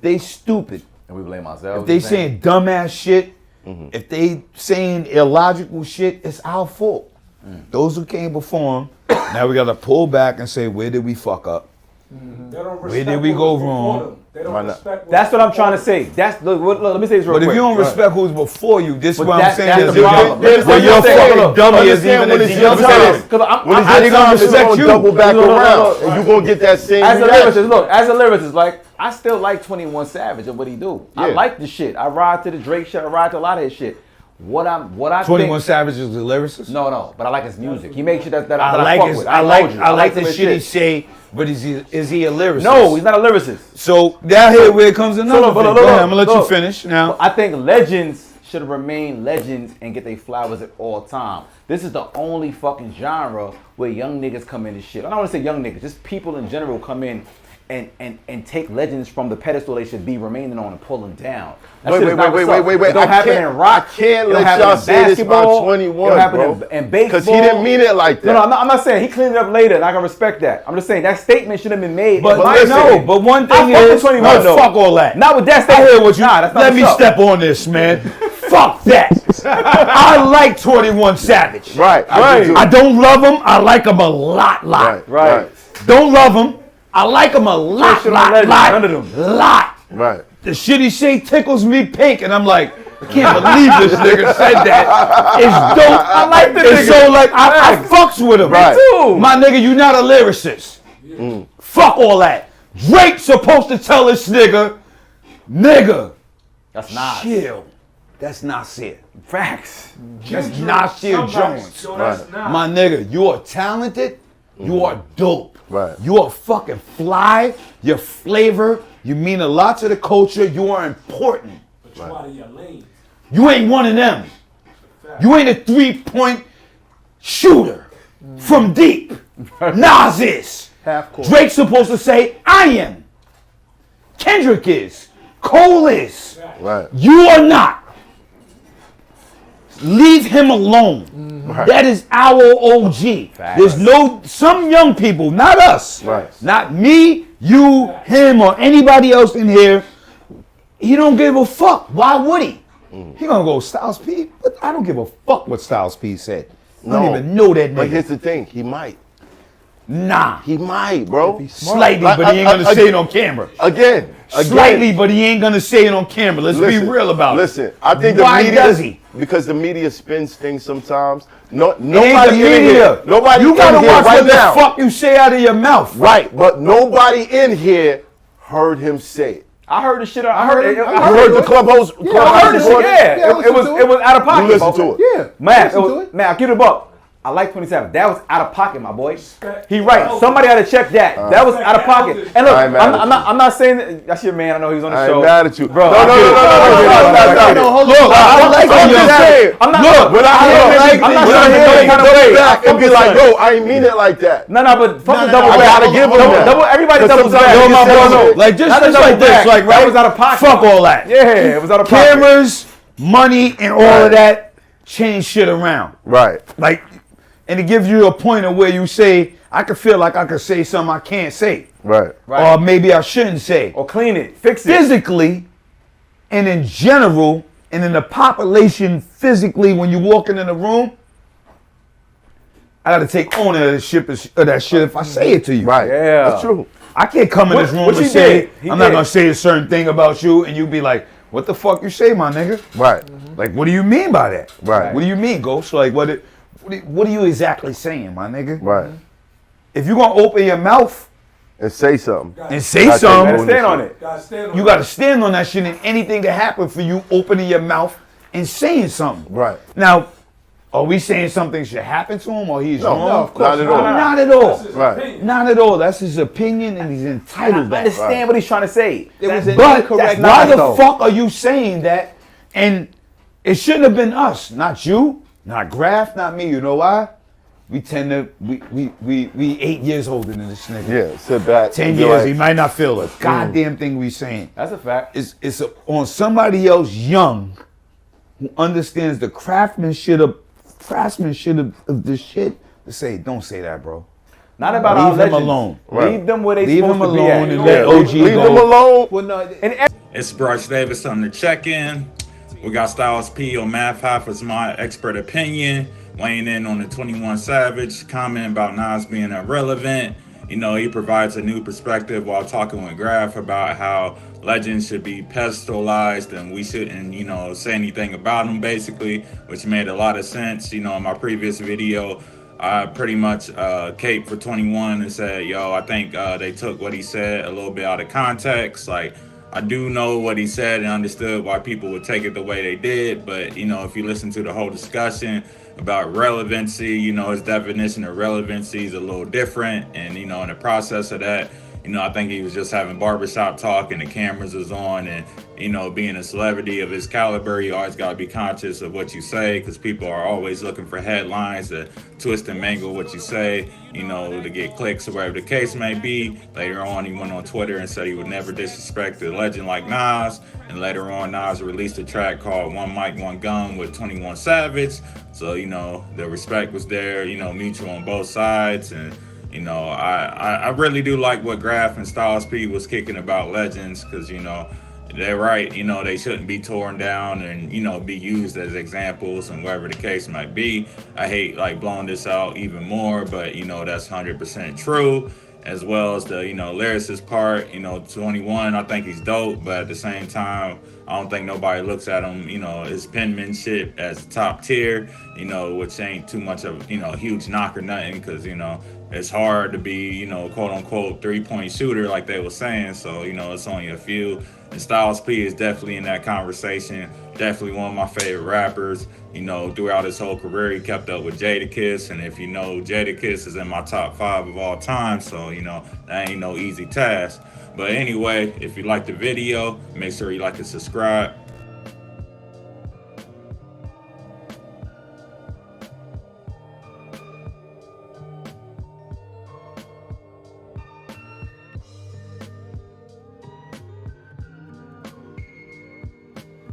they stupid, and we blame ourselves. if they saying dumbass shit, if they saying illogical shit, it's our fault. Those who came before them, now we gotta pull back and say, where did we fuck up? Where did we go wrong? They don't respect. That's what I'm trying to say. That's look, let me say this real quick. But if you don't respect who's before you, this is what I'm saying. That's the problem. Well, your fucking dummy is even when it's your time. When it's your time, it's gonna double back around, and you gonna get that same reaction. As a lyricist, like I still like 21 Savage and what he do. I like the shit. I ride to the Drake shit. I ride to a lot of his shit. What I 21 Savage is a lyricist? No, but I like his music. He makes shit that I like fuck his, with. I like the shit he say, but is he a lyricist? No, he's not a lyricist. So that here where it comes another thing. Go ahead, I'm gonna let you finish now. I think legends should remain legends and get their flowers at all time. This is the only fucking genre where young niggas come in and shit. I don't want to say young niggas, just people in general come in and take legends from the pedestal they should be remaining on and pull them down. Wait. It don't happen in rock. I can't let y'all say this about 21, bro. In baseball. Because he didn't mean it like that. No, I'm not saying he cleaned it up later, and I can respect that. I'm just saying that statement should have been made. But one thing is, fuck all that. Not with that statement. I hear what you. Nah, that's not let me step on this, man. Fuck that. I like 21 Savage. Right. I don't love him. I like him a lot. Right. Don't love him. I like him a lot. None of them. Lot. Right. The shit he say tickles me pink, and I'm like, I can't believe this nigga said that. It's dope. I like the nigga. So like, I fucks with him. Right. Me too. My nigga, you not a lyricist. Fuck all that. Drake's supposed to tell this nigga, That's not. chill. That's Nasir. Facts. That's Nasir Jones. Right. My nigga, you are talented. You are dope. Right. You are fucking fly. Your flavor. You mean a lot to the culture. You are important. But you out of your lane. You ain't one of them. You ain't a 3-point shooter from deep. Nas is. Half court. Drake's supposed to say, I am. Kendrick is. Cole is. Right. You are not. Leave him alone. Right. That is our OG. There's some young people, not us. Right. Not me, you, him, or anybody else in here. He don't give a fuck. Why would he? He gonna go Styles P, but I don't give a fuck what Styles P said. I don't even know that nigga. But here's the thing, he might. Nah. He might, bro. Slightly, but he ain't gonna say it on camera. Again. Slightly, but he ain't gonna say it on camera. Let's be real about it. Listen, I think the Why media, does he? Because the media spins things sometimes. Nobody It ain't the media. Nobody you gotta in here watch right what the now. fuck you say out of your mouth. Right, but nobody in here heard him say it. I heard the shit. I heard it. You heard the clubhouse. I heard the shit. Yeah, it was out of pocket. You listened to it. Yeah. Man, I'll give it a buck. I like 27. That was out of pocket, my boy. He right. Somebody had to check that. That was out of pocket. And look, I'm not saying that, that's your man. I know he's on the show. I ain't mad at you, bro. No. Look, I'm just saying. I'm not. Look, when I hear him double back and be like, yo, I ain't mean it like that. No, but fucking double back. I gotta give him that. Everybody doubles back. Yo, my brother, like just like this, like right. That was out of pocket. Fuck all that. Yeah, it was out of pocket. Cameras, money, and all of that change shit around. Right. Like. And it gives you a point of where you say, I could feel like I could say something I can't say. Right. Or maybe I shouldn't say. Or clean it, fix it. Physically, and in general, and in the population physically, when you're walking in the room, I got to take ownership of that shit if I say it to you. Right. Yeah. That's true. I can't come in this room and say, I'm not going to say a certain thing about you, and you be like, what the fuck you say, my nigga? Right. Like, what do you mean by that? Right. What do you mean, Ghost? Like, what are you exactly saying, my nigga? Right. If you're going to open your mouth and say something. And say something. Stand on it. You got to stand on that shit, and anything can happen for you opening your mouth and saying something. Right. Now, are we saying something should happen to him or he's wrong? No, of course not at all. Not at all. Right. Not at all. That's his opinion, and he's entitled to I understand what he's trying to say. But why the fuck are you saying that? And it shouldn't have been us, not you. Not Graf, not me. You know why? We 8 years older than this nigga. Yeah, sit back. 10 years, he might not feel a goddamn thing we saying. That's a fact. It's on somebody else young who understands the craftsmanship of this shit to say, don't say that, bro. Not about our Leave him legends. alone. Leave them where they Leave supposed him to be alone at. and let OG Leave go. them alone. Well, no, And It's Brice Davis on the check-in. We got Styles P on Math Hoffa's My Expert Opinion, weighing in on the 21 Savage comment about Nas being irrelevant. You know, he provides a new perspective while talking with Graf about how legends should be pedestalized and we shouldn't, you know, say anything about them, basically, which made a lot of sense. You know, in my previous video, I pretty much caped for 21 and said, yo, I think they took what he said a little bit out of context. Like, I do know what he said and understood why people would take it the way they did, but, you know, if you listen to the whole discussion about relevancy, you know, his definition of relevancy is a little different, and, you know, in the process of that, you know, I think he was just having barbershop talk and the cameras was on, and, you know, being a celebrity of his caliber, you always got to be conscious of what you say, because people are always looking for headlines to twist and mangle what you say, you know, to get clicks or whatever the case may be. Later on, he went on Twitter and said he would never disrespect a legend like Nas, and later on, Nas released a track called One Mic, One Gun with 21 Savage. So, you know, the respect was there, you know, mutual on both sides. And, you know, I really do like what Graf and Styles P was kicking about legends, because, you know, they're right. You know, they shouldn't be torn down and, you know, be used as examples and whatever the case might be. I hate, like, blowing this out even more, but, you know, that's 100% true. As well as the, you know, lyricist part. You know, 21, I think he's dope, but at the same time, I don't think nobody looks at him, you know, his penmanship as top tier, you know, which ain't too much of, you know, a huge knock or nothing, because, you know, it's hard to be, you know, quote unquote 3-point shooter like they were saying. So, you know, it's only a few. And Styles P is definitely in that conversation. Definitely one of my favorite rappers. You know, throughout his whole career, he kept up with Jadakiss. And if you know, Jadakiss is in my top 5 of all time. So, you know, that ain't no easy task. But anyway, if you like the video, make sure you like and subscribe.